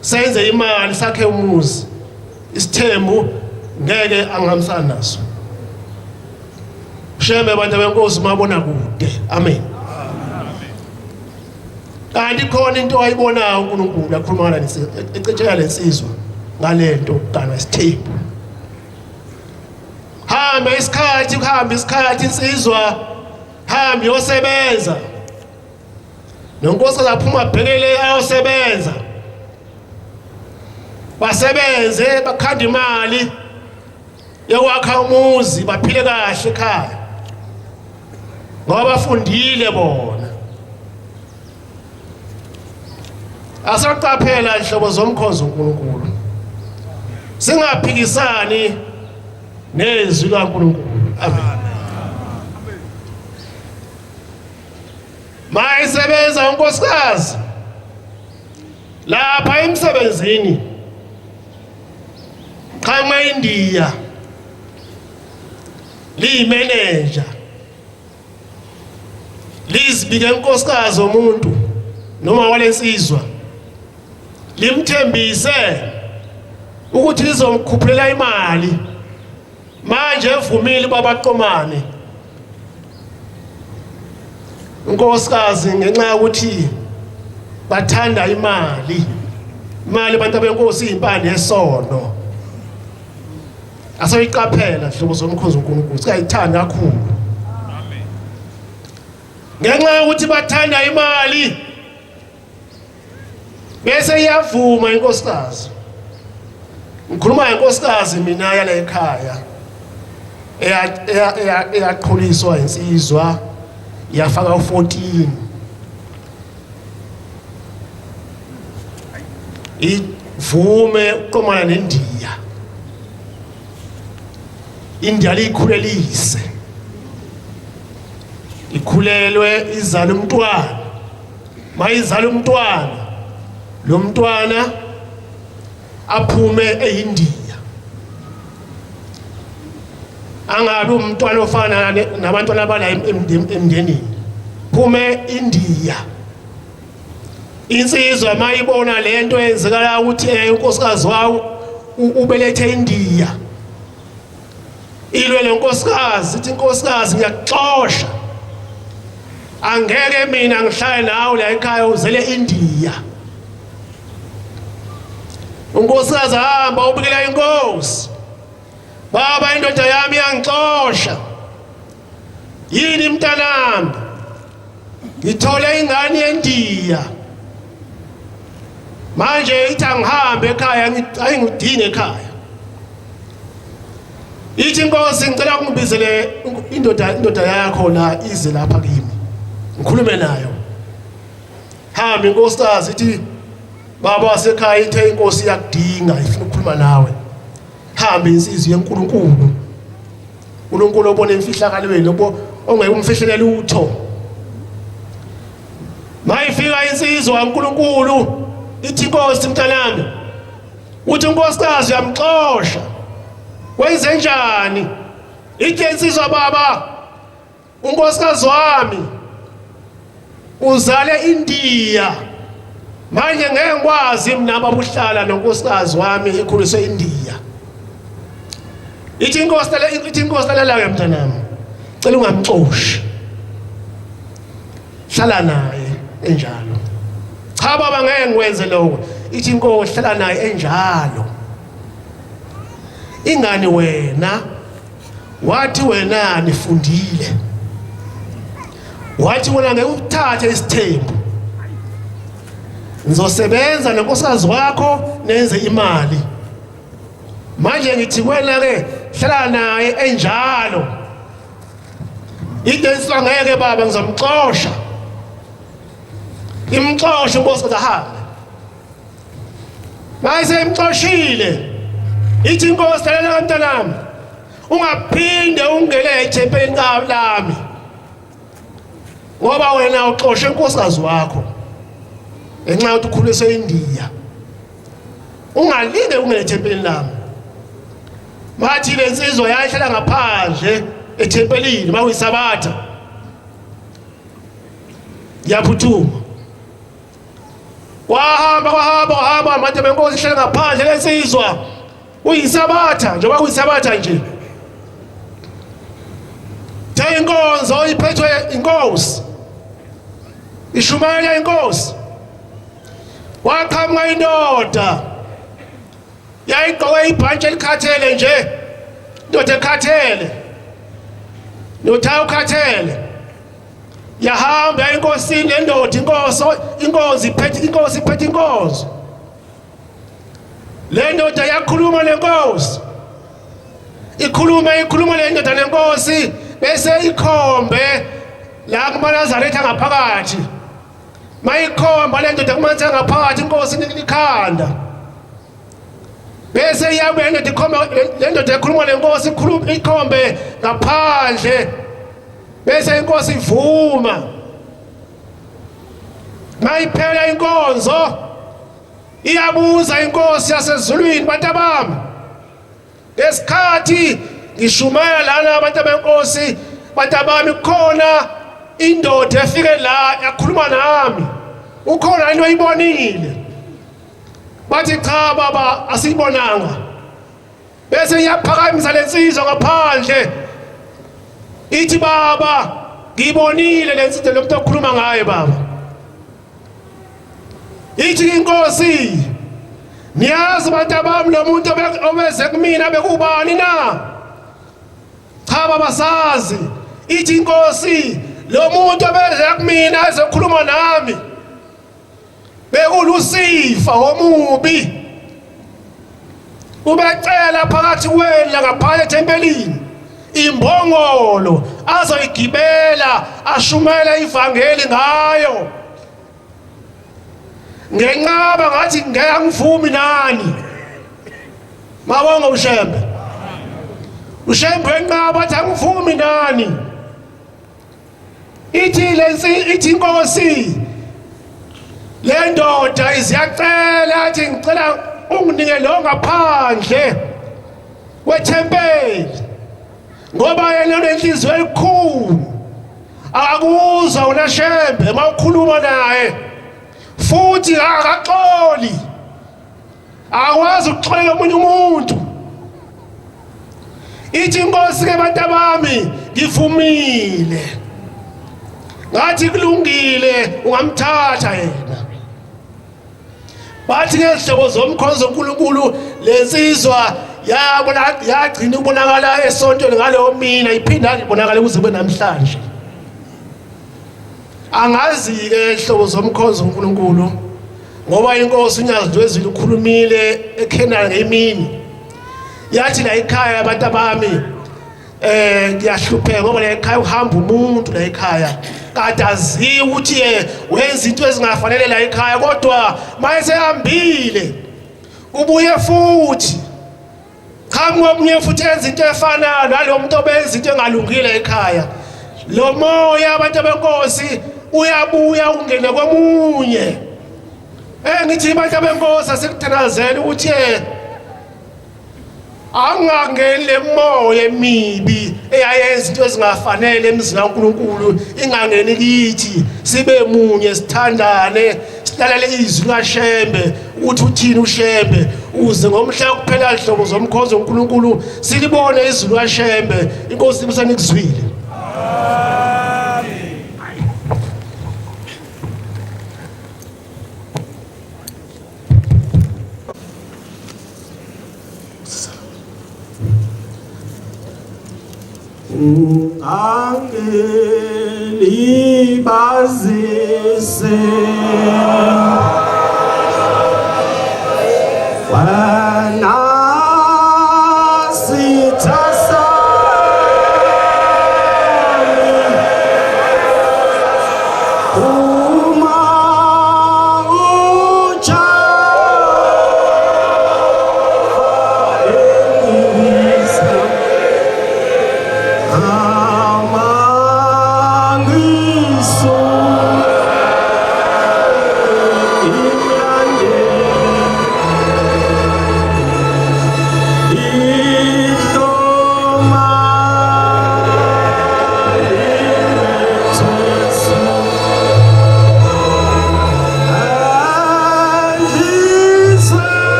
senze imali sakhe umuzi isithembu ngeke angihambisana naso Shembe abantu benkosi mabona kude amen kanti khona into ayibonayo uNkulunkulu akhuluma ngala ecetshela lensizwa ngalento kana isithembu kuhamba isikhathi insizwa hambi yosebenza nonkosikazi aphuma abhekele ayosebenza basebenze bakhanda imali yokwakha umuzi baphile kahle ekhaya ngoba bafundile bona. Asaqaphela inhlobo zomkhonzo uNkulunkulu, singaphikisani nezwi kaNkulunkulu. Amen. Mayisebenza unkosikazi lapha emsebenzini qhamuka eIndia liyimanager lizibike unkosikazi omuntu noma walensizwa limthembise ukuthi lizomkhuphulela imali manje evumile babaqomane. Unkosikazi ngenxa ukuthi bathanda imali abantu benkosi impande yesono asoyiqaphela hlobo zomkhonzo uNkulunkulu sikayithanda kakhulu. Amen. Ngenxa ukuthi bathanda imali bese iyavuma inkosikazi. Ngikhuluma ngenkosikazi mina yala ekhaya eyaqhuliswa insizwa yafaka u14 ivume uqomana neNdiya. India likhulelise ikhulelwe izala umntwana mayizala umntwana lo mntwana aphume eIndia angabe umntwana ofana nabantwana abala emndenini phume India. Insizwa mayibona lento eyenzekala ukuthi unkosikazi wawo ubelethe eIndia ilwe lenkosikazi ithi inkosikazi ngiyakuxosha angeke mina ngihlale nawe la ekhaya uzele eIndia. Unkosikazi hamba ubikela inkosi, baba indoda yami iyangixosha yini mntanami ngithole ingane eIndia manje ithi angihambe ekhaya ayingidinge ekhaya. Ithi inkosi ngicela ukungibizele indoda yakho la ize lapha kimi ngikhulume nayo. Hamba inkosikazi ithi baba wasekhaya ithe inkosi yakudinga ifuna ukukhuluma nawe. Hamba insizwe yeNkulunkulu. uNkulunkulu obona imfihlakalweni ongeke umfihlelela utho. Mayifika insizwa kaNkulunkulu ithi inkosi mntanami uthi unkosikazi uyamxosha wenze njani? Ithi insizwa baba unkosikazi wami uzale eIndia manje ngeke ngikwazi mina ababuhlala nonkosikazi wami ekhuliswe eIndia. Ithi inkosi lalela mntanami cela ungamxoshi hlala naye enjalo. Cha baba ngeke ngikwenze lokho. Ithi inkosi hlala naye enjalo. Ingani wena wathi wena nifundile wathi wena ngeke uthathe isithembu ngizosebenza nenkosikazi wakho nenze imali. Manje ngithi wena ke hlala naye enjalo. Idenswa ngeke baba ngizomxosha. Imxoshe unkosikazi ahambe. Mayise imxoshile ithi inkosi lalela mntanami ungaphinde ungele ethempelini lami ngoba wena uxoshe inkosikazi wakho enxa yokuthi ukhuliswe eIndia. Ungalinge ungele ethempelini lami. Bathi le nsizwa yayihlala ngaphandle ethempelini makuyisabatha yaphuthuma wahamba manje benkosi ihlala ngaphandle lensizwa uyisabatha njengoba kuyisabatha nje. Tha inkonzo iphethwe inkosi ishumayela inkosi waqhamuka indoda yayigqoke ibhantshi elikhathele nje indoda ekhathele nothaya ukhathele yahamba enkosini lendoda inkosi iphethe inkosi le ndoda yakhuluma nenkosi ikhuluma le ndoda nenkosi bese ikhombe la kumaNazaretha ngaphakathi mayikhomba le ndoda kumanze ngaphakathi inkosi ikhanda bese iyabe le ndoda ekhuluma nenkosi ikhombe ngaphandle bese inkosi ivuma mayiphela inkonzo iyabuza inkosi yasezulwini bantabami ngesikhathi ngishumela lana abantu benkosi bantabami khona indoda efike la yakhuluma nami ukhona into ayibonile bathi cha baba asiyibonanga bese iyaphakamisa lensizwa ngaphandle ithi baba ngibonile lensizwa lomuntu okhuluma ngaye baba ithi inkosi niyazi bantabami lo muntu obeze kumina bekubani na cha baba sazi ithi inkosi lo muntu obeze kumina ezokhuluma nami bekulusifa omubi ubecela phakathi kwenu ngaphandle ethempelini imbongolo azoyigibela ashumela ivangeli ngayo ngenqaba ngathi ngeke ngivumi nani mabonga ushembe enqaba athi angivumi nani ithi inkosi le ndoda iziyacela athi ngicela unginike lo ngaphandle kwethempeli ngoba yena unenhliziyo elikhulu akuzwa uNashembe mawukhuluma naye futhi akaxoli akwazi ukuxolela omunye umuntu ithi inkosi ke bantabami ngivumile ngathi kulungile ungamthatha yena bathi ngezihlobo zomkhonzo uNkulunkulu lensizwa yagcina ubonakala esontweni ngaleyo mina iphinda ibonakala kuze kube namhlanje angazi-ke ihlobo zomkhonzo uNkulunkulu ngoba inkosi uNyazi Wezulu ukhulumile eKhenani ngemini yathi la ekhaya abantu abami ngiyahlupheka ngoba la ekhaya uhamba umuntu la ekhaya kade aziwa ukuthi wenza into ezingafanele la ekhaya kodwa mayesehambile ubuye futhi ngomunye futhi enza into efanayo nalo muntu obenza into engalungile ekhaya lo moya abantu benkosi uyabuya ungene komunye ngithi abantu benkosi asekuthanazela ukuthi angangeni le moya emibi eyayenza into ezingafanele emzini kaNkulunkulu ingangeni kithi sibe munye sithandane silalele izwi kaShembe ukuthi uthini uShembe uze ngomhla kuphela ihlobo zomkhonzo uNkulunkulu silibone izwi kaShembe inkosi ibisanikuzwile angelibazise wena sithasa uma uja elisa